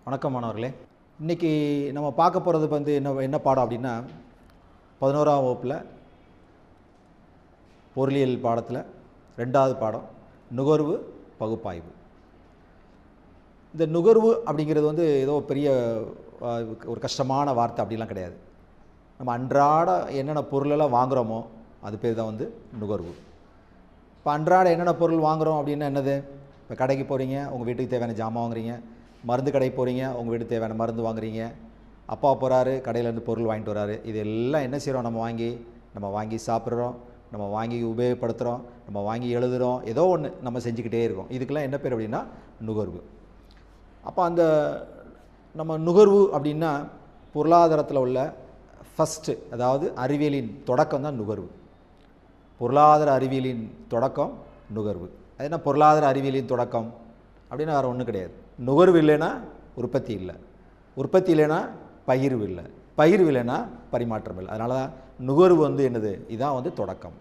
வணக்கம் மாணவர்களே. இன்றைக்கி நம்ம பார்க்க போகிறது வந்து என்ன பாடம் அப்படின்னா 11ஆம் வகுப்பில் பொருளியல் பாடத்தில் 2வது பாடம் நுகர்வு பகுப்பாய்வு. இந்த நுகர்வு அப்படிங்கிறது வந்து ஏதோ பெரிய ஒரு கஷ்டமான வார்த்தை அப்படிலாம் கிடையாது. நம்ம அன்றாட என்னென்ன பொருளெல்லாம் வாங்குகிறோமோ அது பேர் தான் வந்து நுகர்வு. இப்போ அன்றாட என்னென்ன பொருள் வாங்குகிறோம் அப்படின்னா என்னது? இப்போ கடைக்கு போகிறீங்க, உங்கள் வீட்டுக்கு தேவையான ஜாமான் வாங்குறீங்க. மருந்து கடைக்கு போகிறீங்க, உங்கள் வீட்டுக்கு தேவையான மருந்து வாங்குறீங்க. அப்பா போகிறாரு, கடையிலேருந்து பொருள் வாங்கிட்டு வராரு. இது எல்லாம் என்ன செய்கிறோம்? நம்ம வாங்கி சாப்பிட்றோம், நம்ம வாங்கி உபயோகப்படுத்துகிறோம், நம்ம வாங்கி எழுதுகிறோம், ஏதோ ஒன்று நம்ம செஞ்சுக்கிட்டே இருக்கோம். இதுக்கெல்லாம் என்ன பேர் அப்படின்னா நுகர்வு. அப்போ அந்த நம்ம நுகர்வு அப்படின்னா பொருளாதாரத்தில் உள்ள ஃபஸ்ட்டு, அதாவது அறிவியலின் தொடக்கம் தான் நுகர்வு. பொருளாதார அறிவியலின் தொடக்கம் நுகர்வு. அது என்ன பொருளாதார அறிவியலின் தொடக்கம் அப்படின்னா வேறு ஒன்றும் கிடையாது. நுகர்வு இல்லைன்னா உற்பத்தி இல்லை, உற்பத்தி இல்லைன்னா பகிர்வு இல்லை, பகிர்வு இல்லைன்னா பரிமாற்றம் இல்லை. அதனால தான் நுகர்வு வந்து என்னது? இதுதான் வந்து தொடக்கம்.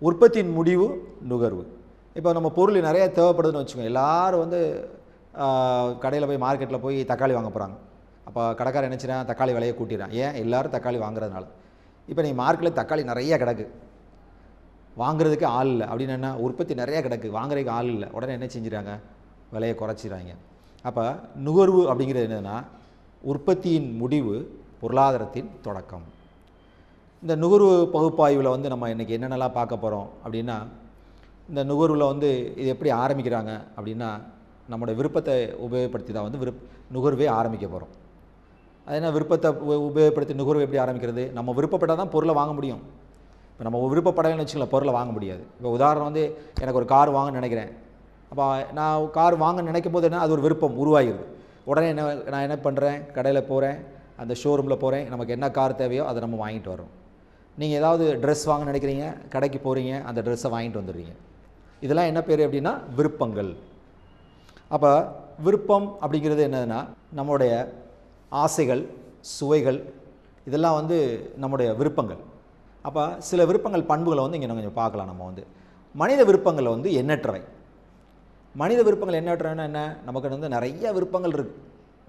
உற்பத்தியின் முடிவு நுகர்வு. இப்போ நம்ம பொருள் நிறைய தேவைப்படுதுன்னு வச்சுக்கோங்க. எல்லோரும் வந்து கடையில் போய் மார்க்கெட்டில் போய் தக்காளி வாங்க போகிறாங்க. அப்போ கடைக்காரன் நினச்சிடான் தக்காளி விலையை கூட்டிடுறான். ஏன்? எல்லோரும் தக்காளி வாங்குறதுனால. இப்போ நீ மார்க்கெட்டில் தக்காளி நிறைய கிடக்கு, வாங்குறதுக்கு ஆள் இல்லை அப்படின்னு என்ன? உற்பத்தி நிறையா கிடக்கு, வாங்குறதுக்கு ஆள் இல்லை, உடனே என்ன செஞ்சிடறாங்க? விலையை குறைச்சிடுறாங்க. அப்போ நுகர்வு அப்படிங்கிறது என்னென்னா உற்பத்தியின் முடிவு, பொருளாதாரத்தின் தொடக்கம். இந்த நுகர்வு பகுப்பாய்வில் வந்து நம்ம இன்றைக்கி என்னென்னலாம் பார்க்க போகிறோம் அப்படின்னா, இந்த நுகர்வில் வந்து இது எப்படி ஆரம்பிக்கிறாங்க அப்படின்னா, நம்மளோட விருப்பத்தை உபயோகப்படுத்தி தான் வந்து நுகர்வே ஆரம்பிக்க போகிறோம். அது என்ன? விருப்பத்தை உபயோகப்படுத்தி நுகர்வு எப்படி ஆரம்பிக்கிறது? நம்ம விருப்பப்பட்டால் தான் பொருளை வாங்க முடியும். இப்போ நம்ம விருப்பப்படலைன்னு வச்சுக்கலாம், பொருளை வாங்க முடியாது. இப்போ உதாரணம் வந்து எனக்கு ஒரு கார் வாங்கன்னு நினைக்கிறேன். அப்போ நான் கார் வாங்க நினைக்கும் போது என்ன, அது ஒரு விருப்பம் உருவாகிடுது. உடனே நான் என்ன பண்ணுறேன்? கடையில் போகிறேன், அந்த ஷோரூமில் போகிறேன், நமக்கு என்ன கார் தேவையோ அதை நம்ம வாங்கிட்டு வரோம். நீங்கள் ஏதாவது ட்ரெஸ் வாங்க நினைக்கிறீங்க, கடைக்கு போகிறீங்க, அந்த ட்ரெஸ்ஸை வாங்கிட்டு வந்துடுறீங்க. இதெல்லாம் என்ன பேர் அப்படின்னா விருப்பங்கள். அப்போ விருப்பம் அப்படிங்கிறது என்னதுன்னா நம்முடைய ஆசைகள், சுவைகள், இதெல்லாம் வந்து நம்முடைய விருப்பங்கள். அப்போ சில விருப்பங்கள் பண்புகளை வந்து இங்கே கொஞ்சம் பார்க்கலாம். நம்ம வந்து மனித விருப்பங்கள் வந்து எண்ணற்றவை. மனித விருப்பங்கள் எண்ணற்றவைன்னா என்ன? நமக்கு வந்து நிறைய விருப்பங்கள் இருக்குது.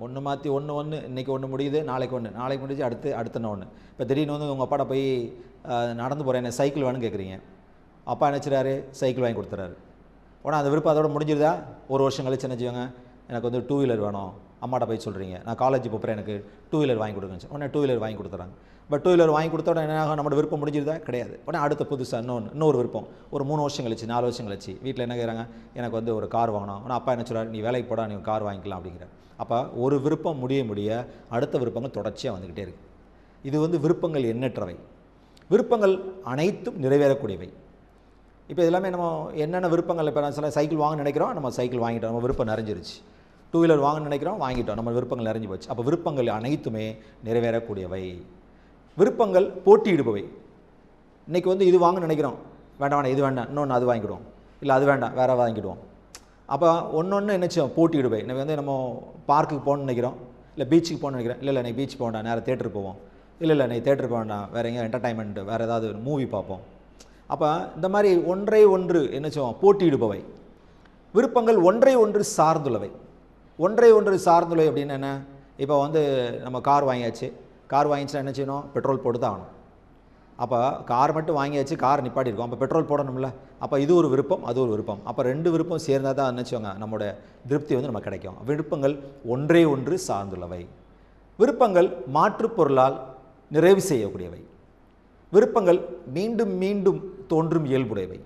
ஒன்று மாற்றி ஒன்று இன்றைக்கி ஒன்று முடியுது, நாளைக்கு முடிஞ்சு அடுத்த ஒன்று. இப்போ திடீர்னு வந்து உங்கள் அப்பாட்ட போய் நடந்து போகிறேன், என்ன சைக்கிள் வேணும்னு கேட்குறீங்க. அப்பா நினச்சிடாரு, சைக்கிள் வாங்கி கொடுத்துறாரு. உடனே அந்த விருப்பம் அதோட முடிஞ்சிருதா? ஒரு வருஷம் கழிச்சு என்ன செய்வாங்க? எனக்கு வந்து 2 வீலர் வேணும், அம்மாட்ட போய் சொல்கிறீங்க. நான் காலேஜ் போகிறேன், எனக்கு 2 வீலர் வாங்கி கொடுங்க. உடனே 2 வீலர் வாங்கி கொடுத்துறாங்க. பட் 2 வீலர் வாங்கி கொடுத்த உடனே என்ன? நம்மளோட விருப்பம் முடிஞ்சிருதா? கிடையாது. உடனே அடுத்த புதுசாக இன்னொரு விருப்பம். ஒரு 3 வருஷம் கழிச்சு, 4 வருஷம் கழிச்சு வீட்டில் என்ன கேட்குறாங்க? எனக்கு வந்து ஒரு கார் வாங்கணும். ஆனால் அப்பா என்ன சொல்கிறார்? நீ வேலைக்கு போடா, நீ கார் வாங்கிக்கலாம் அப்படிங்கிற. அப்போ ஒரு விருப்பம் முடிய அடுத்த விருப்பங்கள் தொடர்ச்சியாக வந்துக்கிட்டே இருக்குது. இது வந்து விருப்பங்கள் எண்ணற்றவை. விருப்பங்கள் அனைத்தும் நிறைவேறக்கூடியவை. இப்போ எல்லாமே நம்ம என்னென்ன விருப்பங்கள், இப்போ நான் சொல்ல சைக்கிள் வாங்க நினைக்கிறோம், நம்ம சைக்கிள் வாங்கிட்டோம், நம்ம விருப்பம் நிறைஞ்சிருச்சு. 2 வீலர் வாங்க நினைக்கிறோம், வாங்கிட்டோம், நம்ம விருப்பங்கள் நிறைஞ்சு போச்சு. அப்போ விருப்பங்கள் அனைத்துமே நிறைவேறக்கூடியவை. விருப்பங்கள் போட்டியிடுபவை. இன்றைக்கி வந்து இது வாங்க நினைக்கிறோம், வேண்டாம் இது வேண்டாம், இன்னொன்று அது வாங்கிடுவோம், இல்லை அது வேண்டாம் வேறு வாங்கிடுவோம். அப்போ ஒன்று என்ன செய்வோம்? போட்டியிடுவை. நம்ம பார்க்குக்கு போகணுன்னு நினைக்கிறோம், இல்லை பீச்சுக்கு போகணுன்னு நினைக்கிறேன், இல்லை நீ பீச் போக வேண்டாம், நேராக தேட்டருக்கு போவோம், இல்லை நீ தேட்டருக்கு போக வேண்டாம், வேறு எங்கேயா என்டர்டைன்மெண்ட், வேறு ஏதாவது மூவி பார்ப்போம். அப்போ இந்த மாதிரி ஒன்றை ஒன்று என்ன செய்வோம்? போட்டியிடுபவை. விருப்பங்கள் ஒன்றை ஒன்று சார்ந்துள்ளவை. ஒன்றை ஒன்று சார்ந்துள்ளவை அப்படின்னு என்ன? இப்போ வந்து நம்ம கார் வாங்கிச்சுன்னா என்ன செய்யணும்? பெட்ரோல் போட்டு தான் ஆகணும். அப்போ கார் மட்டும் வாங்கியாச்சு, கார் நிப்பாட்டியிருக்கோம், அப்போ பெட்ரோல் போடணும்ல. அப்போ இது ஒரு விருப்பம், அது ஒரு விருப்பம். அப்போ 2 விருப்பம் சேர்ந்தால் தான் நினச்சோங்க நம்மளோட திருப்தி வந்து நமக்கு கிடைக்கும். விருப்பங்கள் ஒன்றை ஒன்று சார்ந்துள்ளவை. விருப்பங்கள் மாற்றுப் பொருளால் நிறைவு செய்யக்கூடியவை. விருப்பங்கள் மீண்டும் மீண்டும் தோன்றும் இயல்புடையவை.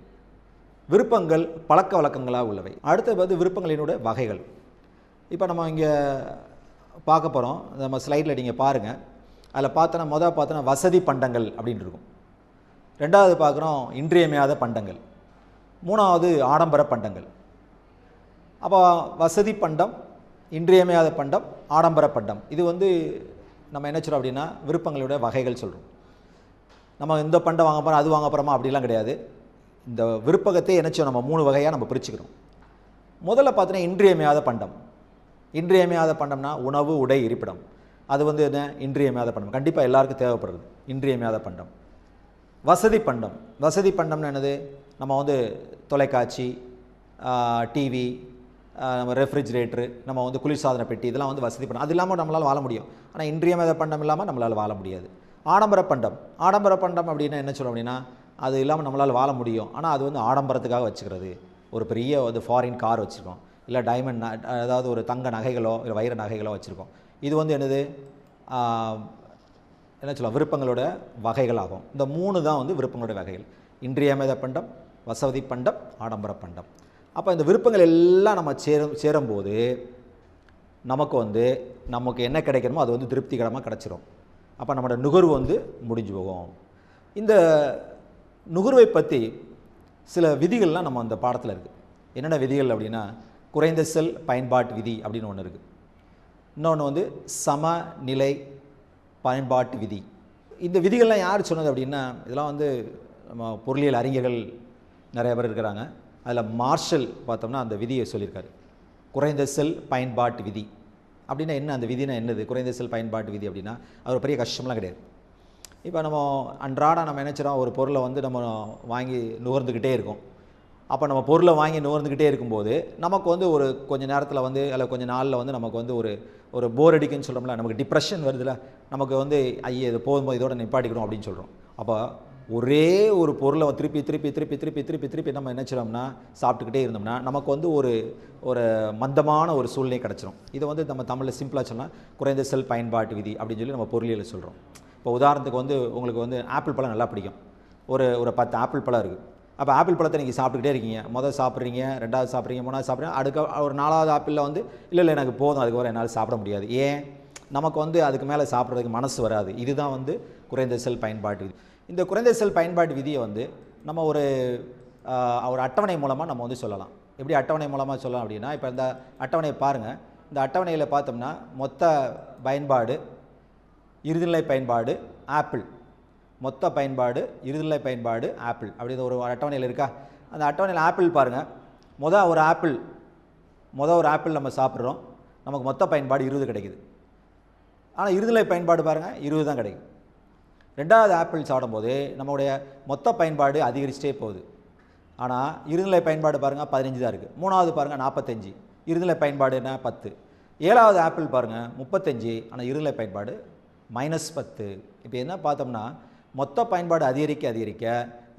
விருப்பங்கள் பழக்க வழக்கங்களாக உள்ளவை. அடுத்தது வந்து விருப்பங்களினுடைய வகைகள். இப்போ நம்ம இங்கே பார்க்க போகிறோம், நம்ம ஸ்லைடில் நீங்கள் பாருங்கள். அதில் பார்த்தோன்னா வசதி பண்டங்கள் அப்படின்னு இருக்கும். 2வது பார்க்குறோம் இன்றியமையாத பண்டங்கள். 3வது ஆடம்பர பண்டங்கள். அப்போ வசதி பண்டம், இன்றியமையாத பண்டம், ஆடம்பர பண்டம், இது வந்து நம்ம என்ன சொல்கிறோம் அப்படின்னா விருப்பங்களுடைய வகைகள் சொல்கிறோம். நம்ம இந்த பண்டம் வாங்க போகிறோம், அது வாங்க போகிறோமா அப்படிலாம் கிடையாது. இந்த விருப்பகத்தை என்ன செய்வோம்? நம்ம 3 வகையாக நம்ம பிரிச்சுக்கிறோம். முதல்ல பார்த்தோன்னா இன்றியமையாத பண்டம். இன்றியமையாத பண்டம்னா உணவு, உடை, இருப்பிடம். அது வந்து என்ன? இன்றியமையாத பண்டம், கண்டிப்பாக எல்லாருக்கும் தேவைப்படுறது இன்றியமையாத பண்டம். வசதி பண்டம். வசதி பண்டம்னு என்னது? நம்ம வந்து தொலைக்காட்சி, டிவி, நம்ம ரெஃப்ரிஜிரேட்டரு, நம்ம வந்து குளிர்சாதன பெட்டி இதெல்லாம் வந்து வசதி பண்ண அது இல்லாமல் நம்மளால் வாழ முடியும். ஆனால் இன்றியமையாத பண்டம் இல்லாமல் நம்மளால் வாழ முடியாது. ஆடம்பர பண்டம் அப்படின்னா என்ன சொல்லும் அப்படின்னா, அது இல்லாமல் நம்மளால் வாழ முடியும். ஆனால் அது வந்து ஆடம்பரத்துக்காக வச்சுக்கிறது. ஒரு பெரிய வந்து ஃபாரின் கார் வச்சுருக்கோம், இல்லை டைமண்ட் அதாவது ஒரு தங்க நகைகளோ இல்லை வைர நகைகளோ வச்சுருக்கோம். இது வந்து என்னது என்ன சொல்லலாம், விருப்பங்களோட வகைகளாகும். இந்த 3 தான் வந்து விருப்பங்களோட வகைகள்: இன்றியமையாத பண்டம், வசதி பண்டம், ஆடம்பர பண்டம். அப்போ இந்த விருப்பங்கள் எல்லாம் நம்ம சேரும்போது நமக்கு என்ன கிடைக்கணுமோ அது வந்து திருப்திகரமாக கிடச்சிரும். அப்போ நம்மளோட நுகர்வு வந்து முடிஞ்சு போகும். இந்த நுகர்வை பற்றி சில விதிகள்லாம் நம்ம அந்த பாடத்தில் இருக்குது. என்னென்ன விதிகள் அப்படின்னா, குறைந்த செல் பயன்பாட்டு விதி அப்படின்னு ஒன்று இருக்குது. இன்னொன்று வந்து சமநிலை பயன்பாட்டு விதி. இந்த விதிகள்லாம் யார் சொன்னது அப்படின்னா, இதெல்லாம் வந்து நம்ம பொருளியல் அறிஞர்கள் நிறைய பேர் இருக்கிறாங்க. அதில் மார்ஷல் பார்த்தோம்னா அந்த விதியை சொல்லியிருக்காரு. குறைந்த செல் பயன்பாட்டு விதி அப்படின்னா என்ன, அந்த விதினா என்னது? குறைந்த செல் பயன்பாட்டு விதி அப்படின்னா அது ஒரு பெரிய கஷ்டம்லாம் கிடையாது. இப்போ நம்ம அன்றாடம் நம்ம நினச்சிடும் ஒரு பொருளை வந்து நம்ம வாங்கி நுகர்ந்துக்கிட்டே இருக்கோம். அப்போ நம்ம பொருளை வாங்கி நுகர்ந்துக்கிட்டே இருக்கும்போது நமக்கு வந்து ஒரு கொஞ்சம் நேரத்தில் வந்து அல்ல கொஞ்சம் நாளில் வந்து நமக்கு வந்து ஒரு போர் அடிக்குன்னு சொல்கிறோம்ல, நமக்கு டிப்ரெஷன் வருதுல, நமக்கு வந்து ஐயே இது போகும்போது இதோட நிப்பாட்டிக்கணும் அப்படின்னு சொல்கிறோம். அப்போ ஒரே ஒரு பொருளை திருப்பி திருப்பி திருப்பி திருப்பி திருப்பி திருப்பி நம்ம நினச்சிடோம்னா சாப்பிட்டுக்கிட்டே இருந்தோம்னா நமக்கு வந்து ஒரு மந்தமான ஒரு சூழ்நிலை கிடச்சிரும். இதை வந்து நம்ம தமிழில் சிம்பிளாக சொன்னால் குறைந்த செல் பயன்பாட்டு விதி அப்படின்னு சொல்லி நம்ம பொருளியல் சொல்கிறோம். இப்போ உதாரணத்துக்கு வந்து உங்களுக்கு வந்து ஆப்பிள் பழம் நல்லா பிடிக்கும். ஒரு 10 ஆப்பிள் பழம் இருக்குது. அப்போ ஆப்பிள் பழத்தை நீங்கள் சாப்பிட்டுக்கிட்டே இருக்கீங்க. முதல் சாப்பிட்றீங்க, 2வது சாப்பிட்றீங்க, 3வது சாப்பிட்றீங்க, அடுக்க ஒரு 4வது ஆப்பிளில் வந்து இல்லை எனக்கு போதும், அதுக்கு என்னால் சாப்பிட முடியாது. ஏன்? நமக்கு வந்து அதுக்கு மேலே சாப்பிட்றதுக்கு மனசு வராது. இதுதான் வந்து குறைந்த செல் பயன்பாட்டு விதி. இந்த குறைந்த செல் பயன்பாட்டு விதியை வந்து நம்ம ஒரு அட்டவணை மூலமாக நம்ம வந்து சொல்லலாம். எப்படி அட்டவணை மூலமாக சொல்லலாம் அப்படின்னா, இப்போ இந்த அட்டவணையை பாருங்கள். இந்த அட்டவணையில் பார்த்தோம்னா மொத்த பயன்பாடு, இறுதிநிலை பயன்பாடு ஆப்பிள், மொத்த பயன்பாடு, இறுதிநிலை பயன்பாடு ஆப்பிள் அப்படின்னு ஒரு அட்டவணையில் இருக்கா? அந்த அட்டவணையில் ஆப்பிள் பாருங்கள். மொதல் ஒரு ஆப்பிள் நம்ம சாப்பிட்றோம், நமக்கு மொத்த பயன்பாடு 20 கிடைக்குது. ஆனால் இறுதிநிலை பயன்பாடு பாருங்கள் 20 தான் கிடைக்கும். 2வது ஆப்பிள் சாப்பிடும்போது நம்மளுடைய மொத்த பயன்பாடு அதிகரிச்சிட்டே போகுது. ஆனால் இறுதிநிலை பயன்பாடு பாருங்கள் 15 தான் இருக்குது. 3வது பாருங்கள் 45, இறுதிநிலை பயன்பாடு என்ன 10. 7வது ஆப்பிள் பாருங்கள் 35, ஆனால் இறுதிநிலை பயன்பாடு -10. இப்போ என்ன பார்த்தோம்னா மொத்த பயன்பாடு அதிகரிக்க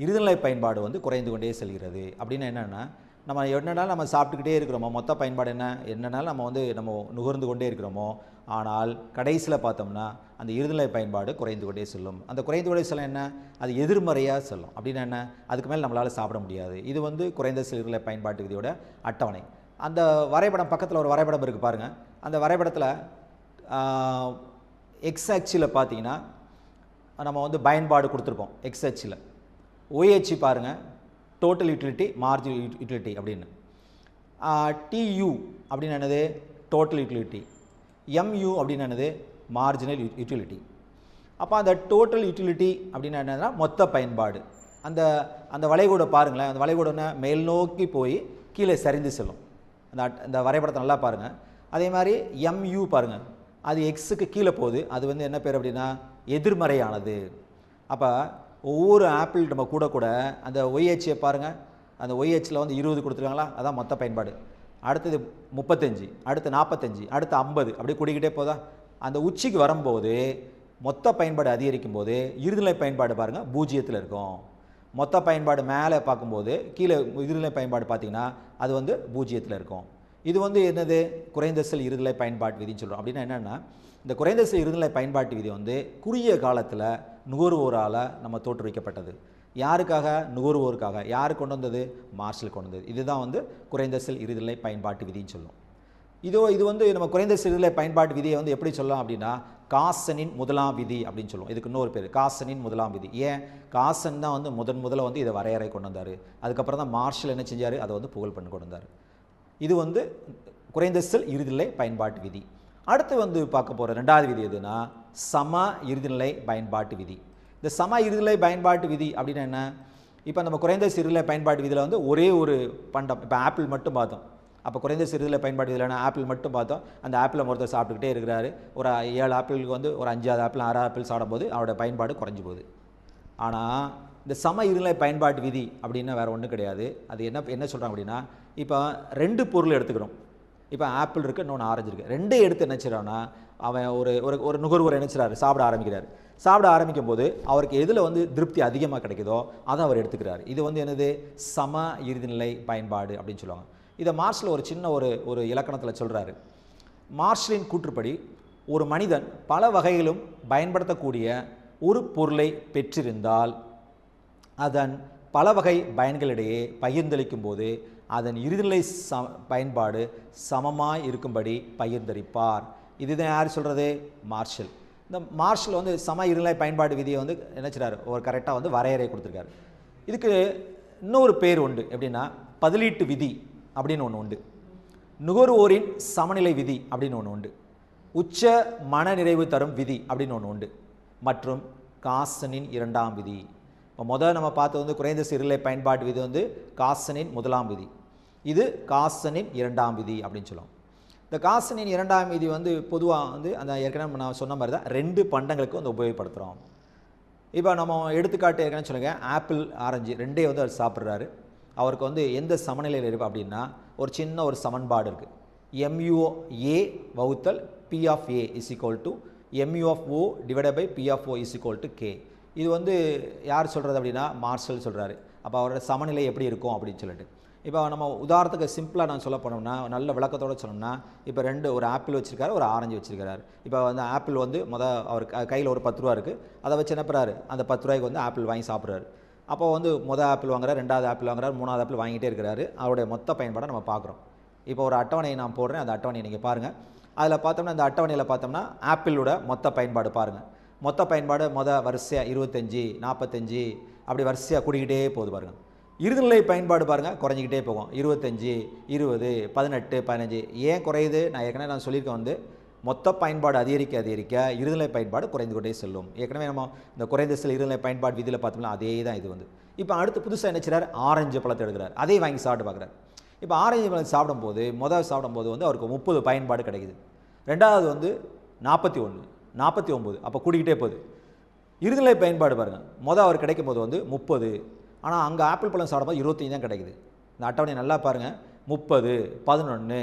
இறுதிநிலை பயன்பாடு வந்து குறைந்து கொண்டே செல்கிறது. அப்படின்னு என்னென்னா, நம்ம என்னென்னாலும் நம்ம சாப்பிட்டுக்கிட்டே இருக்கிறோமோ, மொத்த பயன்பாடு என்னென்னாலும் நம்ம நுகர்ந்து கொண்டே இருக்கிறோமோ, ஆனால் கடைசியில் பார்த்தோம்னா அந்த இறுதிநிலை பயன்பாடு குறைந்து கொண்டே செல்லும். அந்த குறைந்து கொண்டே செல்லும் என்ன, அது எதிர்மறையாக செல்லும். அப்படின்னு என்ன, அதுக்கு மேலே நம்மளால் சாப்பிட முடியாது. இது வந்து குறைந்த செல் இறுதிநிலை பயன்பாட்டு விதியோட அட்டவணை. அந்த வரைபடம் பக்கத்தில் ஒரு வரைபடம் இருக்குது பாருங்கள். அந்த வரைபடத்தில் எக்ஸ் அச்சில் பார்த்தீங்கன்னா நம்ம வந்து பயன்பாடு கொடுத்துருக்கோம் எக்ஸ் அச்சில். ஒய் அச்சு பாருங்கள் டோட்டல் யூட்டிலிட்டி, மார்ஜினல் யூட்டிலிட்டி அப்படின்னு. டியூ அப்படின்னு என்னது டோட்டல் யூட்டிலிட்டி, எம்யூ அப்படின்னு என்னது மார்ஜினல் யூட்டிலிட்டி. அப்போ அந்த டோட்டல் யூட்டிலிட்டி அப்படின்னு என்னன்னா மொத்த பயன்பாடு. அந்த வளைகோடை பாருங்களேன். அந்த வளைகோடு மேல் நோக்கி போய் கீழே சரிந்து செல்லும். அந்த வரைபடத்தை நல்லா பாருங்கள். அதே மாதிரி எம்யூ பாருங்கள், அது எக்ஸுக்கு கீழே போகுது. அது வந்து என்ன பேர் அப்படின்னா எதிர்மறையானது. அப்போ ஒவ்வொரு ஆப்பிள் நம்ம கூட அந்த ஒய்ஹெச்சை பாருங்கள். அந்த ஒய்ஹெச்சில் வந்து 20 கொடுத்துருக்காங்களா, அதான் மொத்த பயன்பாடு. அடுத்தது 35, அடுத்து 45, அடுத்து 50, அப்படியே கூடிக்கிட்டே போதா. அந்த உச்சிக்கு வரும்போது மொத்த பயன்பாடு அதிகரிக்கும் போது இறுதிநிலை பயன்பாடு பாருங்கள் 0ல் இருக்கும். மொத்த பயன்பாடு மேலே பார்க்கும்போது கீழே இறுதிநிலை பயன்பாடு பார்த்திங்கன்னா அது வந்து 0ல் இருக்கும். இது வந்து என்னது குறைந்த செல் இறுதிநிலை பயன்பாட்டு விதின்னு சொல்கிறோம். அப்படின்னா என்னென்னா, இந்த குறைந்த செல் இறுதிநிலை பயன்பாட்டு விதி வந்து குறுகிய காலத்தில் நுகர்வோரால் நம்ம தோற்றுவிக்கப்பட்டது. யாருக்காக? நுகர்வோருக்காக. யார் கொண்டு வந்தது? மார்ஷல் கொண்டு வந்தது. இதுதான் வந்து குறைந்த செல் இறுதிநிலை பயன்பாட்டு விதின்னு சொல்லும். இது வந்து நம்ம குறைந்த செல் இறுதிநிலை பயன்பாட்டு விதியை வந்து எப்படி சொல்லலாம் அப்படின்னா, காசனின் முதலாம் விதி அப்படின்னு சொல்லுவோம். இதுக்கு இன்னொரு பேர் காசனின் முதலாம் விதி. ஏன்? காசன் தான் வந்து முதல்ல வந்து இதை வரையறை கொண்டு வந்தார். அதுக்கப்புறம் தான் மார்ஷல் என்ன செஞ்சார், அதை வந்து புகழ் பண்ணி கொண்டு வந்தார். இது வந்து குறைந்த செல் இறுதிநிலை பயன்பாட்டு விதி. அடுத்து வந்து பார்க்க போகிற 2வது விதி எதுனா சம இறுதிநிலை பயன்பாட்டு விதி. இந்த சம இறுதிநிலை பயன்பாட்டு விதி அப்படின்னா என்ன? இப்போ நம்ம குறைந்த செல் இறுதிநிலை பயன்பாட்டு விதியில் வந்து ஒரே ஒரு பண்டம், இப்போ ஆப்பிள் மட்டும் பார்த்தோம். அப்போ குறைந்த செல் இறுதிநிலை பயன்பாட்டு விதியில் ஆப்பிள் மட்டும் பார்த்தோம். அந்த ஆப்பிளை ஒருத்தர் சாப்பிட்டுக்கிட்டே இருக்கிறாரு. ஒரு 7 ஆப்பிளுக்கு வந்து ஒரு 5வது ஆப்பிள் 6 ஆப்பிள் சாப்பிடும்போது அவரோட பயன்பாடு குறைஞ்சி போகுது. ஆனால் இந்த சம இறுதிநிலை பயன்பாட்டு விதி அப்படின்னா வேறு ஒன்றும் கிடையாது. அது என்ன சொல்கிறாங்க அப்படின்னா, இப்போ 2 பொருள் எடுத்துக்கிறோம். இப்போ ஆப்பிள் இருக்குது, இன்னொன்று ஆரஞ்சு இருக்குது. ரெண்டே எடுத்து என்ன செய்கிறான்னா அவன் ஒரு ஒரு ஒரு நுகர்வோர் என்ன செய்கிறாரு, சாப்பிட ஆரம்பிக்கிறார். சாப்பிட ஆரம்பிக்கும் போது அவருக்கு எதில் வந்து திருப்தி அதிகமாக கிடைக்குதோ அதை அவர் எடுத்துக்கிறார். இது வந்து என்னது, சம இறுதிநிலை பயன்பாடு அப்படின்னு சொல்லுவாங்க. இதை மார்ஷல் ஒரு சின்ன ஒரு இலக்கணத்தில் சொல்கிறாரு. மார்ஷலின் கூற்றுப்படி ஒரு மனிதன் பல வகையிலும் பயன்படுத்தக்கூடிய ஒரு பொருளை பெற்றிருந்தால் அதன் பல வகை பயன்களிடையே பகிர்ந்தளிக்கும் போது அதன் இறுதிநிலை பயன்பாடு சமமாய் இருக்கும்படி பகிர்ந்தளிப்பார். இதுதான் யார் சொல்கிறது, மார்ஷல். இந்த மார்ஷல் வந்து சம இருநிலை பயன்பாடு விதியை வந்து நினைச்சிட்டாரு, ஒரு கரெக்டாக வந்து வரையறை கொடுத்துருக்காரு. இதுக்கு இன்னொரு பேர் உண்டு, எப்படின்னா பதிலீட்டு விதி அப்படின்னு ஒன்று உண்டு, நுகர்வோரின் சமநிலை விதி அப்படின்னு ஒன்று உண்டு, உச்ச மன நிறைவு தரும் விதி அப்படின்னு ஒன்று உண்டு, மற்றும் காசனின் இரண்டாம் விதி. இப்போ முதல் நம்ம பார்த்து வந்து குறைந்த இருநிலை பயன்பாட்டு விதி வந்து காசனின் முதலாம் விதி, இது காசனின் இரண்டாம் விதி அப்படின்னு சொல்லுவோம். இந்த காசனின் இரண்டாம் விதி வந்து பொதுவாக வந்து அந்த ஏற்கனவே நான் சொன்ன மாதிரி தான் 2 பண்டங்களுக்கு வந்து உபயோகப்படுத்துகிறோம். இப்போ நம்ம எடுத்துக்காட்டு ஏற்கனவே சொல்லுங்க, ஆப்பிள் ஆரஞ்சு ரெண்டே வந்து அவர் சாப்பிட்றாரு. அவருக்கு வந்து எந்த சமநிலையில் இருக்குது அப்படின்னா ஒரு சின்ன ஒரு சமன்பாடு இருக்குது, MUA வகுத்தல் P of A is equal to MU of O divided by P of O is equal to K. இது வந்து யார் சொல்கிறது அப்படின்னா மார்ஷல் சொல்கிறாரு. அப்போ அவரோட சமநிலை எப்படி இருக்கும் அப்படின்னு சொல்லிட்டு, இப்போ நம்ம உதாரணத்துக்கு சிம்பிளாக நான் சொல்ல போனோம்னா, நல்ல விளக்கத்தோடு சொன்னோம்னா, இப்போ ஒரு ஆப்பிள் வச்சுருக்காரு, ஒரு ஆரஞ்சு வச்சுருக்காரு. இப்போ வந்து ஆப்பிள் வந்து அவர் கையில் ஒரு 10 ரூபா இருக்குது, அதை வச்சு என்ன பண்ணுறாரு, அந்த 10 ரூபாய்க்கு வந்து ஆப்பிள் வாங்கி சாப்பிட்றாரு. அப்போ வந்து ஆப்பிள் வாங்குறாரு, 2வது ஆப்பிள் வாங்குறாரு, 3வது ஆப்பிள் வாங்கிட்டே இருக்கிறாரு. அவருடைய மொத்த பயன்பாடை நம்ம பார்க்குறோம். இப்போ ஒரு அட்டவணையை நான் போடுறேன், அந்த அட்டவணையை நீங்கள் பாருங்கள். அதில் பார்த்தோம்னா இந்த அட்டவணையில் பார்த்தோம்னா ஆப்பிளோட மொத்த பயன்பாடு பாருங்கள். மொத்த பயன்பாடு வரிசையாக 25, 45 அப்படி வரிசையாக கூடிக்கிட்டே போகுது பாருங்கள். இறுதிநிலை பயன்பாடு பாருங்கள் குறைஞ்சிக்கிட்டே போகும், 25, 20, 18, 15. ஏன் குறையுது, நான் ஏற்கனவே சொல்லியிருக்கேன் வந்து மொத்த பயன்பாடு அதிகரிக்க அதிகரிக்க இறுதிநிலை பயன்பாடு குறைந்து கொண்டே செல்லும். ஏற்கனவே நம்ம இந்த குறைந்த செல் இறுதிநிலை பயன்பாடு விதியில் பார்த்தோம்னா அதே தான் இது வந்து. இப்போ அடுத்து புதுசாக என்ன செய்கிறார், ஆரஞ்சு பழத்தை எடுக்கிறார், அதே வாங்கி சாப்பிட்டு பார்க்குறாரு. இப்போ ஆரஞ்சு பழம் சாப்பிடும்போது சாப்பிடும்போது வந்து அவருக்கு 30 பயன்பாடு கிடைக்குது. ரெண்டாவது வந்து 41, 49 அப்போ கூடிக்கிட்டே போகுது. இறுதிநிலை பயன்பாடு பாருங்கள், அவர் கிடைக்கும் போது வந்து 30, ஆனால் அங்கே ஆப்பிள் பழம் சாப்பிடும்போது 25 தான் கிடைக்குது. இந்த அட்டவணை நல்லா பாருங்கள், 30, 11,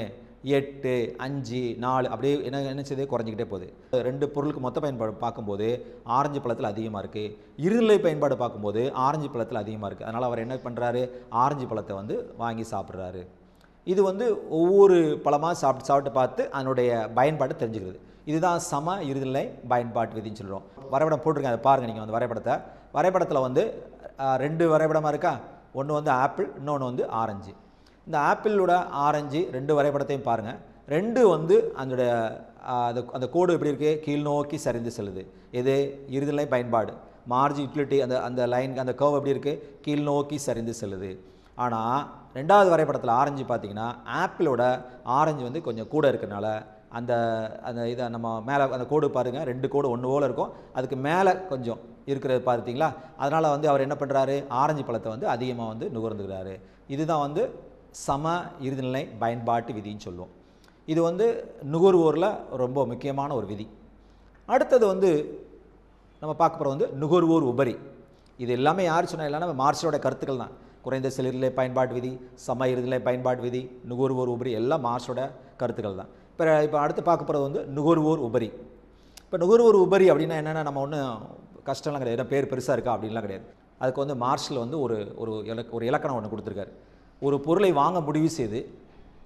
8, 5, 4 அப்படியே என்ன செய்யுது, குறைஞ்சிக்கிட்டே போகுது. 2 பொருளுக்கு மொத்த பயன்பாடு பார்க்கும்போது ஆரஞ்சு பழத்தில் அதிகமாக இருக்குது, இறுதிநிலை பயன்பாடு பார்க்கும்போது ஆரஞ்சு பழத்தில் அதிகமாக இருக்குது. அதனால் அவர் என்ன பண்ணுறாரு, ஆரஞ்சு பழத்தை வந்து வாங்கி சாப்பிட்றாரு. இது வந்து ஒவ்வொரு பழமாக சாப்பிட்டு பார்த்து அதனுடைய பயன்பாடு தெரிஞ்சுக்கிறது. இதுதான் சம இறுதிநிலை பயன்பாட்டு விதின்னு சொல்கிறோம். வரைபடம் போட்டிருக்கேன், அதை பாருங்கள் நீங்கள் வந்து வரைபடத்தில் வந்து 2 வரைபடமாக இருக்கா, ஒன்று வந்து ஆப்பிள், இன்னொன்று வந்து ஆரஞ்சு. இந்த ஆப்பிளோட ஆரஞ்சு 2 வரைபடத்தையும் பாருங்கள். 2 வந்து அந்த கோடு எப்படி இருக்குது, கீழ் நோக்கி சரிந்து செல்லுது. இது இறுதிநிலை பயன்பாடு, மார்ஜ் யூட்டிலிட்டி அந்த லைன் அந்த கர்வ் எப்படி இருக்குது, கீழ் நோக்கி சரிந்து செல்லுது. ஆனால் 2வது வரைபடத்தில் ஆரஞ்சு பார்த்தீங்கன்னா ஆப்பிளோட ஆரஞ்சு வந்து கொஞ்சம் கூட இருக்கிறனால அந்த இதை நம்ம மேலே அந்த கோடு பாருங்கள், 2 கோடு ஒன்று போல் இருக்கும், அதுக்கு மேலே கொஞ்சம் இருக்கிறது பார்த்தீங்களா. அதனால் வந்து அவர் என்ன பண்ணுறாரு, ஆரஞ்சு பழத்தை வந்து அதிகமாக வந்து நுகர்ந்துக்கிறாரு. இதுதான் வந்து சம இறுதிநிலை பயன்பாட்டு விதின்னு சொல்லுவோம். இது வந்து நுகர்வோரில் ரொம்ப முக்கியமான ஒரு விதி. அடுத்தது வந்து நம்ம பார்க்க போகிற வந்து நுகர்வோர் உபரி. இது எல்லாமே யார் சொன்னால் இல்லைன்னா மார்ஷலோட கருத்துக்கள் தான். குறைந்த செல் இறுதிநிலை பயன்பாட்டு விதி, சம இறுதிநிலை பயன்பாட்டு விதி, நுகர்வோர் உபரி எல்லாம் மார்ஷலோட கருத்துக்கள் தான். இப்போ அடுத்து பார்க்க போகிறது வந்து நுகர்வோர் உபரி. இப்போ நுகர்வோர் உபரி அப்படின்னா என்னென்னா, நம்ம ஒன்றும் கஷ்டம்லாம் கிடையாது, ஏன்னா பேர் பெருசாக இருக்கா அப்படின்லாம் கிடையாது. அதுக்கு வந்து மார்ஷல் வந்து ஒரு இலக்கணம் ஒன்று கொடுத்துருக்காரு. ஒரு பொருளை வாங்க முடிவு செய்து